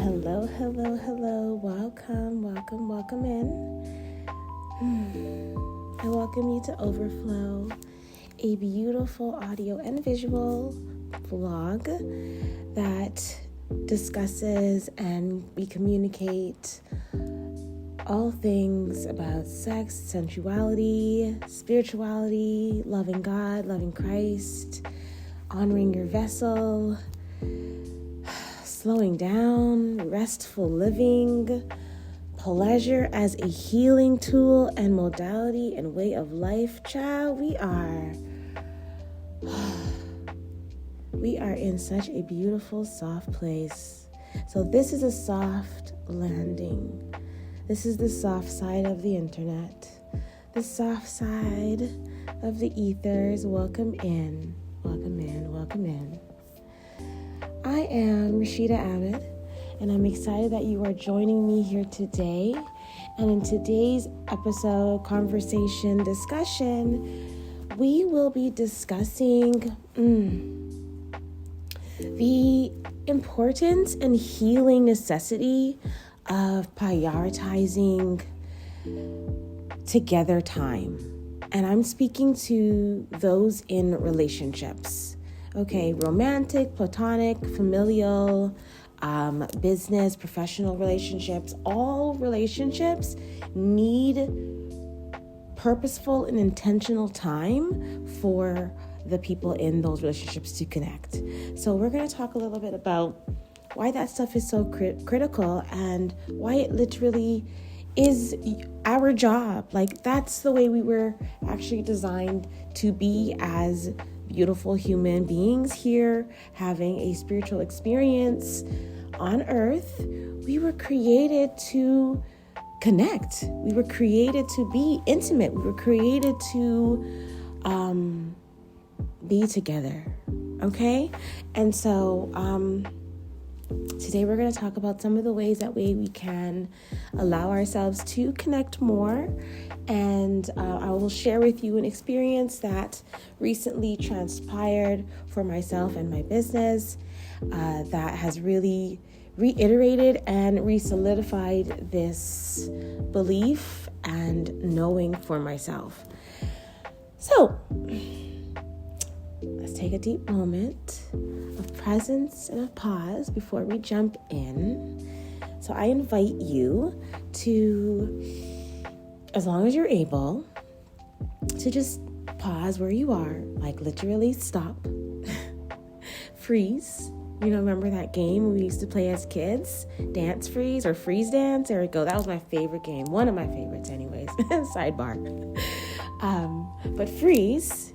Hello, hello, hello. Welcome in. I welcome you to Overflow, a beautiful audio and visual vlog that discusses and we communicate all things about sex, sensuality, spirituality, loving God, loving Christ, honoring your vessel, slowing down, restful living, pleasure as a healing tool and modality and way of life. Child, we are in such a beautiful, soft place. So this is a soft landing. This is the soft side of the internet, the soft side of the ethers. Welcome in. I am Rashida Ahmed, and I'm excited that you are joining me here today. And in today's episode, conversation, discussion, we will be discussing the importance and healing necessity of prioritizing together time. And I'm speaking to those in relationships. Okay, romantic, platonic, familial, business, professional relationships. All relationships need purposeful and intentional time for the people in those relationships to connect. So we're going to talk a little bit about why that stuff is so critical and why it literally is our job. Like, that's the way we were actually designed to be as beautiful human beings here, having a spiritual experience on earth. We were created to connect. We were created to be intimate. We were created to be together. Okay? And so today we're going to talk about some of the ways that we can allow ourselves to connect more. And I will share with you an experience that recently transpired for myself and my business that has really reiterated and re-solidified this belief and knowing for myself. So let's take a deep moment of presence and of pause before we jump in. So I invite you to, as long as you're able, to just pause where you are, like literally stop, freeze. Remember that game we used to play as kids? Dance freeze or freeze dance? There we go. That was my favorite game. One of my favorites anyways. Sidebar. But freeze.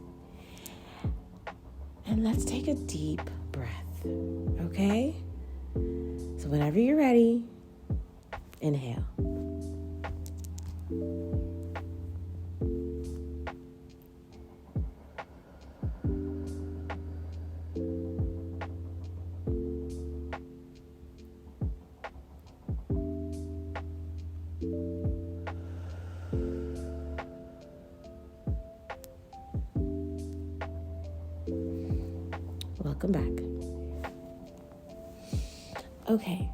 And let's take a deep breath. Okay? So whenever you're ready, inhale. Welcome back. Okay.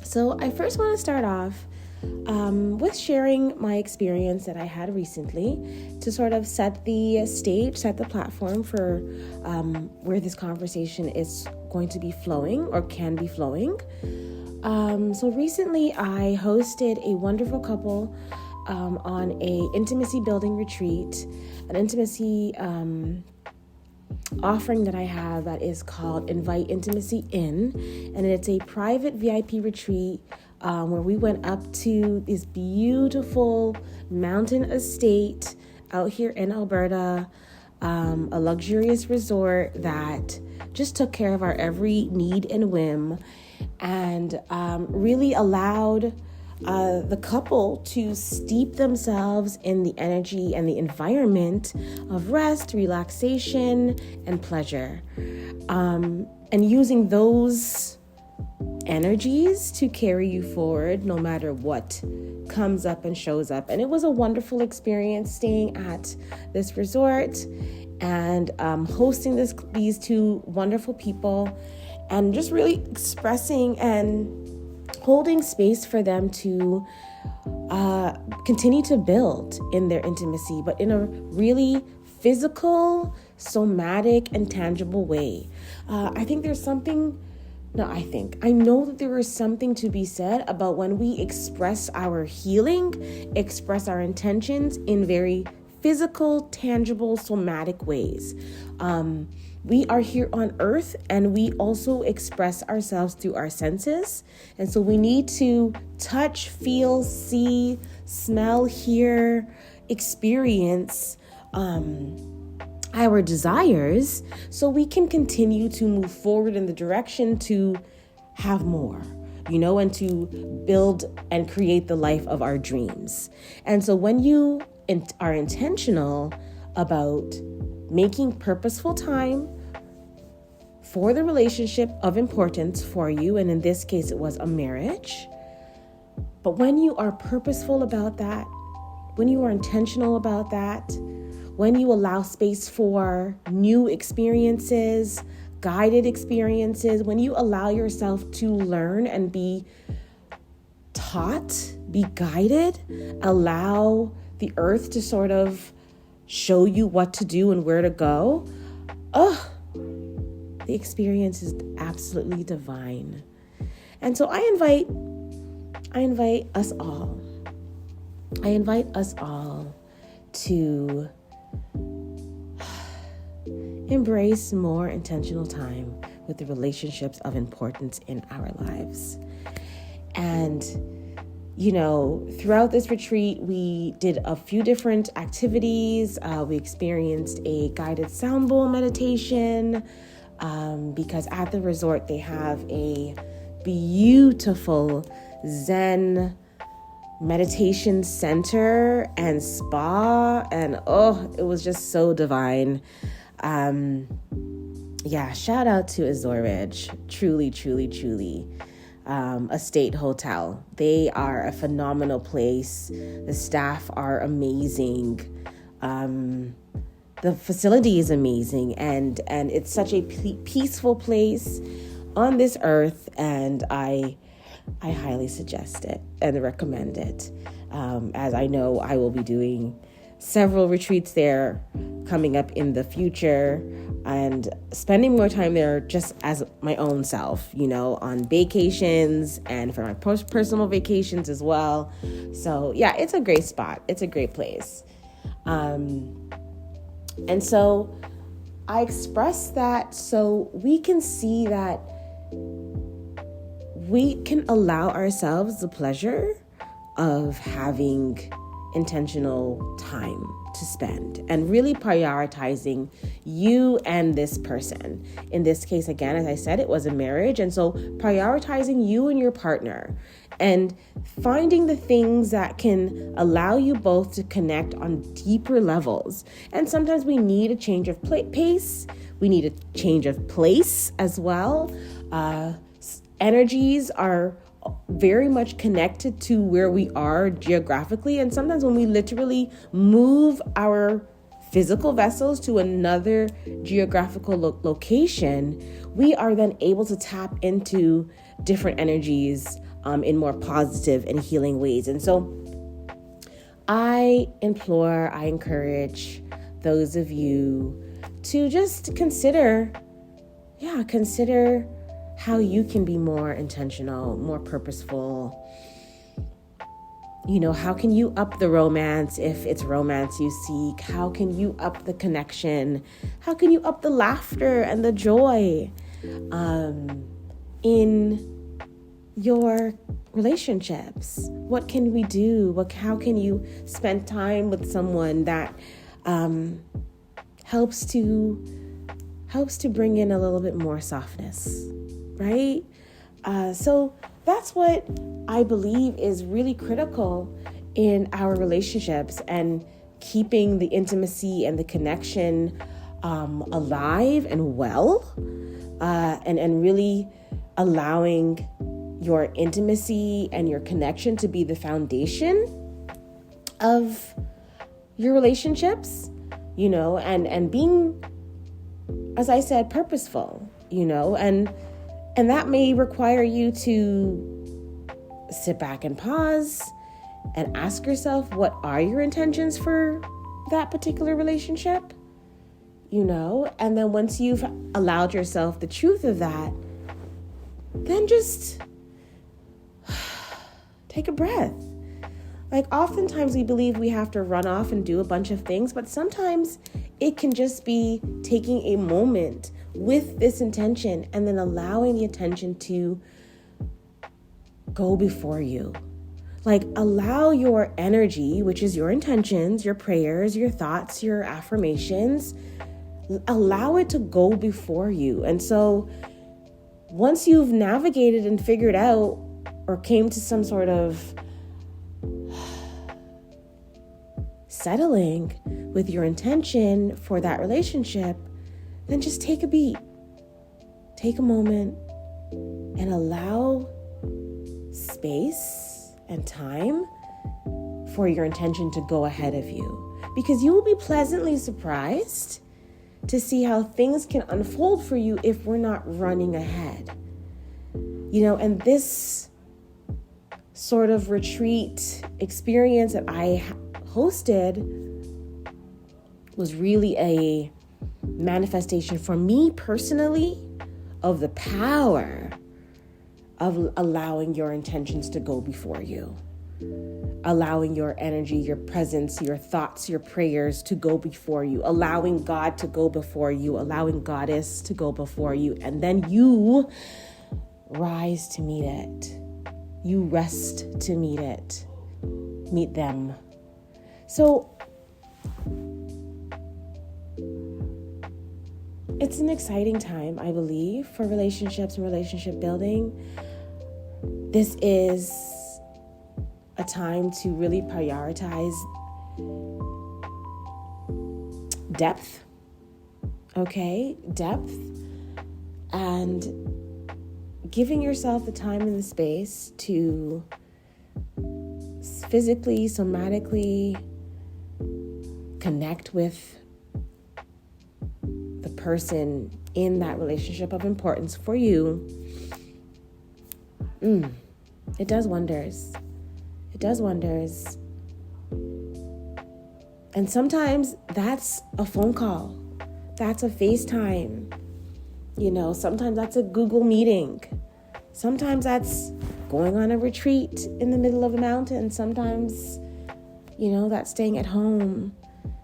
So I first want to start off with sharing my experience that I had recently to sort of set the stage, set the platform for where this conversation is going to be flowing or can be flowing. So recently I hosted a wonderful couple on a intimacy building retreat, an intimacy offering that I have that is called Invite Intimacy In, and it's a private VIP retreat where we went up to this beautiful mountain estate out here in Alberta, a luxurious resort that just took care of our every need and whim, and really allowed the couple to steep themselves in the energy and the environment of rest, relaxation, and pleasure. And using those energies to carry you forward no matter what comes up and shows up. And it was a wonderful experience staying at this resort and hosting these two wonderful people. and just really expressing and holding space for them to continue to build in their intimacy, but in a really physical, somatic, and tangible way. I know that there is something to be said about when we express our healing, express our intentions in very physical, tangible, somatic ways. We are here on earth, and we also express ourselves through our senses. And so we need to touch, feel, see, smell, hear, experience our desires, so we can continue to move forward in the direction to have more, and to build and create the life of our dreams. And so when you are intentional about making purposeful time for the relationship of importance for you, and in this case it was a marriage, but when you are purposeful about that, when you are intentional about that, when you allow space for new experiences, guided experiences, when you allow yourself to learn and be taught, be guided, allow the earth to sort of show you what to do and where to go, the experience is absolutely divine. And so I invite us all to embrace more intentional time with the relationships of importance in our lives. And, throughout this retreat, we did a few different activities. We experienced a guided sound bowl meditation because at the resort they have a beautiful Zen meditation center and spa, and it was just so divine. Shout out to Azure Ridge, truly a state hotel. They are a phenomenal place. The staff are amazing. The facility is amazing, and it's such a peaceful place on this earth, and I highly suggest it and recommend it, as I know I will be doing several retreats there coming up in the future and spending more time there just as my own self, on vacations and for my personal vacations as well. So yeah, it's a great spot. It's a great place. And so I express that so we can see that we can allow ourselves the pleasure of having intentional time to spend and really prioritizing you and this person. In this case, again, as I said, it was a marriage. And so prioritizing you and your partner and finding the things that can allow you both to connect on deeper levels. And sometimes we need a change of pace. We need a change of place as well. Energies are very much connected to where we are geographically. And sometimes when we literally move our physical vessels to another geographical location, we are then able to tap into different energies in more positive and healing ways. And so I encourage those of you to just consider how you can be more intentional, more purposeful. How can you up the romance if it's romance you seek? How can you up the connection? How can you up the laughter and the joy in your relationships? What can we do? How can you spend time with someone that helps to bring in a little bit more softness? Right? So that's what I believe is really critical in our relationships and keeping the intimacy and the connection alive and well, and really allowing your intimacy and your connection to be the foundation of your relationships, and being, as I said, purposeful, and And that may require you to sit back and pause and ask yourself, what are your intentions for that particular relationship? And then once you've allowed yourself the truth of that, then just take a breath. Like, oftentimes we believe we have to run off and do a bunch of things, but sometimes it can just be taking a moment with this intention and then allowing the intention to go before you. Like, allow your energy, which is your intentions, your prayers, your thoughts, your affirmations, allow it to go before you. And so once you've navigated and figured out or came to some sort of settling with your intention for that relationship, then just take a beat, take a moment, and allow space and time for your intention to go ahead of you. Because you will be pleasantly surprised to see how things can unfold for you if we're not running ahead. And this sort of retreat experience that I hosted was really a manifestation for me personally of the power of allowing your intentions to go before you, allowing your energy, your presence, your thoughts, your prayers to go before you, allowing God to go before you, allowing Goddess to go before you, and then you rise to meet it. You rest to meet it, meet them. So it's an exciting time, I believe, for relationships and relationship building. This is a time to really prioritize depth, and giving yourself the time and the space to physically, somatically connect with the person in that relationship of importance for you. It does wonders. It does wonders. And sometimes that's a phone call. That's a FaceTime. Sometimes that's a Google meeting. Sometimes that's going on a retreat in the middle of the mountain. Sometimes, that's staying at home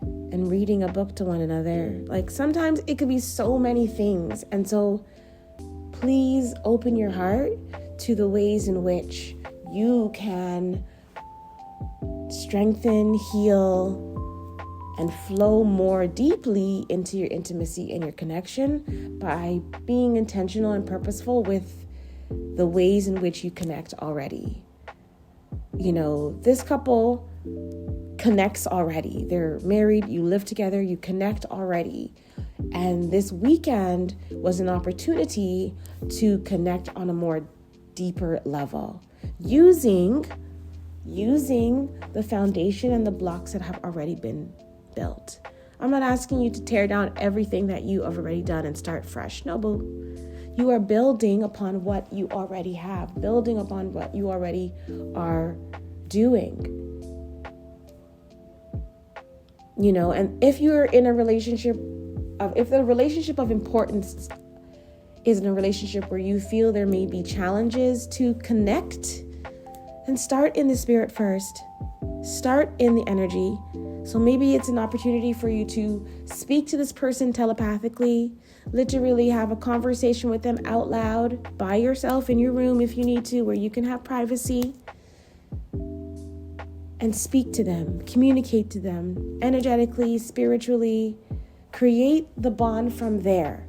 and reading a book to one another. Like, sometimes it could be so many things. And so please open your heart to the ways in which you can strengthen, heal, and flow more deeply into your intimacy and your connection by being intentional and purposeful with the ways in which you connect already. This couple connects already. They're married, you live together, you connect already. And this weekend was an opportunity to connect on a more deeper level, using the foundation and the blocks that have already been built. I'm not asking you to tear down everything that you have already done and start fresh. No, boo. You are building upon what you already have, building upon what you already are doing. And if you're in a relationship if the relationship of importance is in a relationship where you feel there may be challenges to connect, then start in the spirit first. Start in the energy. So maybe it's an opportunity for you to speak to this person telepathically, literally have a conversation with them out loud by yourself in your room if you need to, where you can have privacy, and speak to them, communicate to them energetically, spiritually, create the bond from there.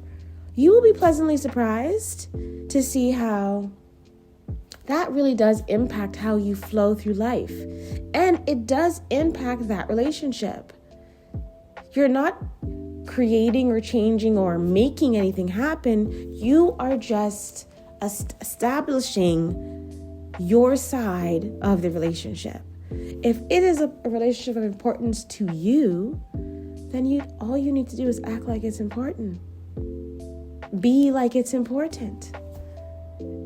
You will be pleasantly surprised to see how that really does impact how you flow through life. And it does impact that relationship. You're not creating or changing or making anything happen. You are just establishing your side of the relationship. If it is a relationship of importance to you, then all you need to do is act like it's important. Be like it's important.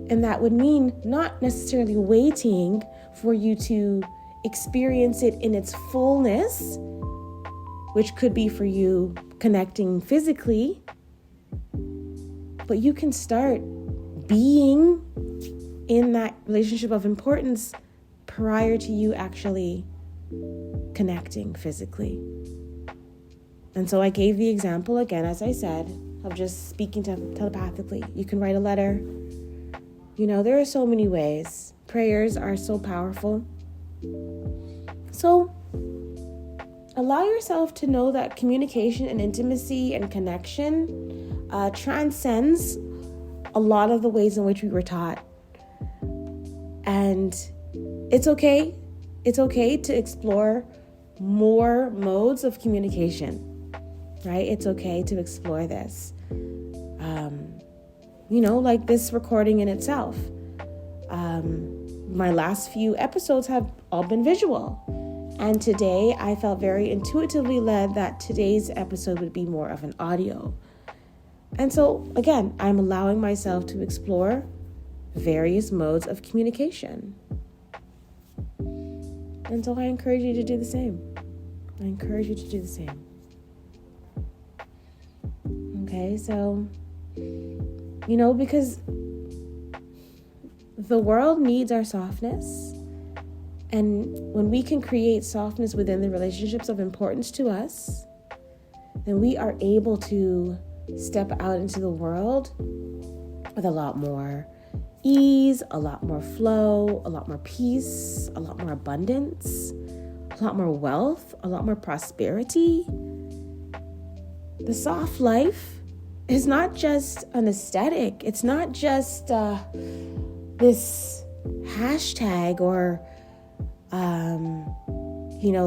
And that would mean not necessarily waiting for you to experience it in its fullness, which could be for you connecting physically, but you can start being in that relationship of importance prior to you actually connecting physically. And so I gave the example again, as I said, of just speaking telepathically. You can write a letter. There are so many ways. Prayers are so powerful. So allow yourself to know that communication and intimacy and connection transcends a lot of the ways in which we were taught. And it's okay. It's okay to explore more modes of communication, right? It's okay to explore this. Like this recording in itself. My last few episodes have all been visual. And today I felt very intuitively led that today's episode would be more of an audio. And so, again, I'm allowing myself to explore various modes of communication. And so I encourage you to do the same. Okay, so, because the world needs our softness. And when we can create softness within the relationships of importance to us, then we are able to step out into the world with a lot more ease, a lot more flow, a lot more peace, a lot more abundance, a lot more wealth, a lot more prosperity. The soft life is not just an aesthetic. It's not just this hashtag or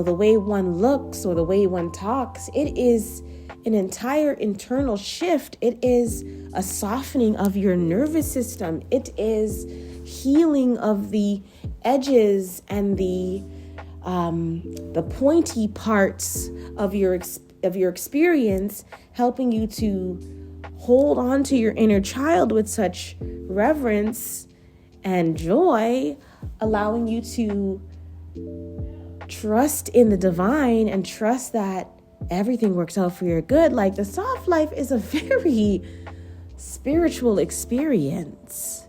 the way one looks or the way one talks. It is an entire internal shift. It is a softening of your nervous system. It is healing of the edges and the pointy parts of your experience, helping you to hold on to your inner child with such reverence and joy, allowing you to trust in the divine and trust that everything works out for your good. Like, the soft life is a very spiritual experience.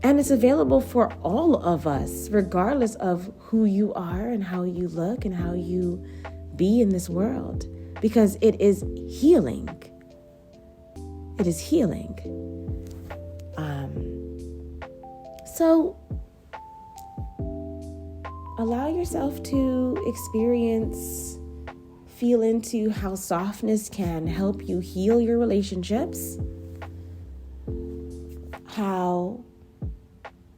And it's available for all of us, regardless of who you are and how you look and how you be in this world, because it is healing. It is healing. So allow yourself to experience, feel into how softness can help you heal your relationships, how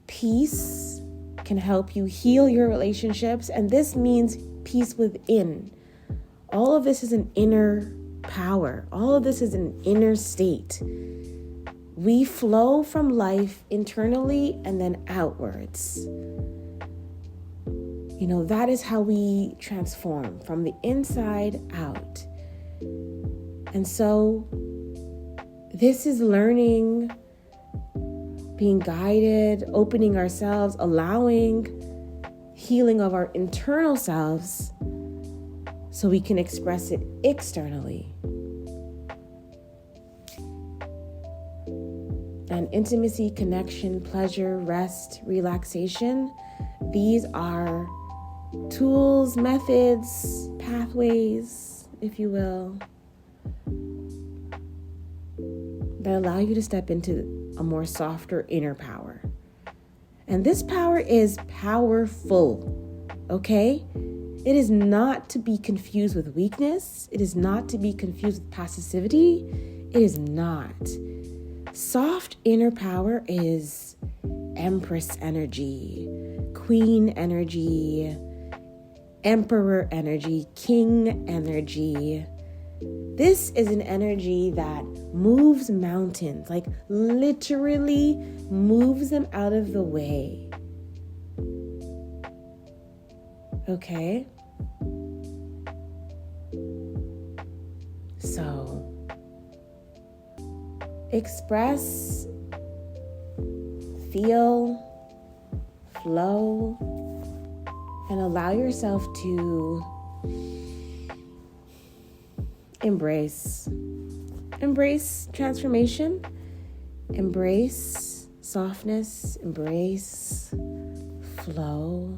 peace can help you heal your relationships, and this means peace within. All of this is an inner power. All of this is an inner state. We flow from life internally and then outwards. That is how we transform, from the inside out. And so this is learning, being guided, opening ourselves, allowing healing of our internal selves so we can express it externally. And intimacy, connection, pleasure, rest, relaxation, these are tools, methods, pathways, if you will, that allow you to step into a more softer inner power. And this power is powerful, okay? It is not to be confused with weakness. It is not to be confused with passivity. It is not. Soft inner power is Empress energy, Queen energy, Emperor energy, King energy. This is an energy that moves mountains, like literally moves them out of the way. Okay? So, express, feel, flow, and allow yourself to embrace transformation, embrace softness, embrace flow,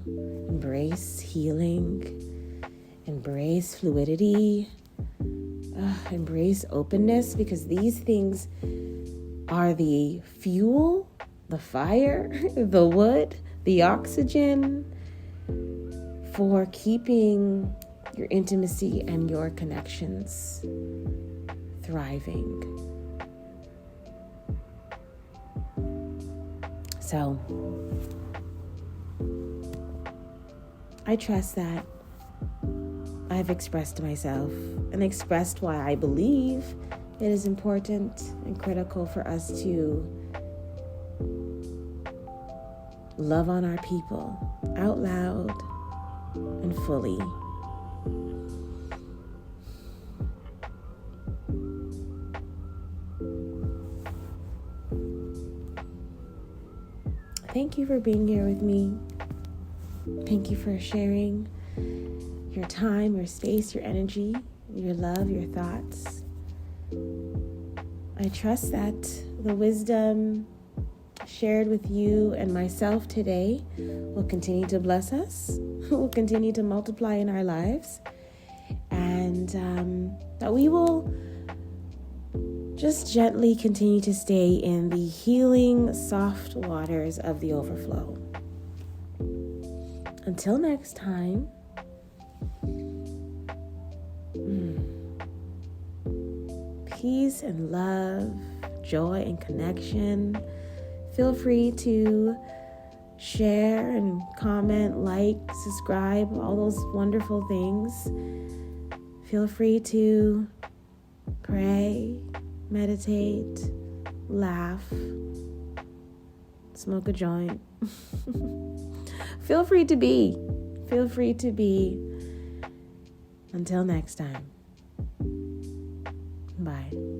embrace healing, embrace fluidity, embrace openness, because these things are the fuel, the fire, the wood, the oxygen for keeping your intimacy and your connections thriving. So, I trust that I've expressed myself and expressed why I believe it is important and critical for us to love on our people out loud and fully. Thank you for being here with me. Thank you for sharing your time, your space, your energy, your love, your thoughts. I trust that the wisdom shared with you and myself today will continue to bless us, will continue to multiply in our lives, and that we will just gently continue to stay in the healing, soft waters of the overflow. Until next time, peace and love, joy and connection. Feel free to share and comment, like, subscribe, all those wonderful things. Feel free to pray, meditate, laugh, smoke a joint. Feel free to be. Until next time. Bye.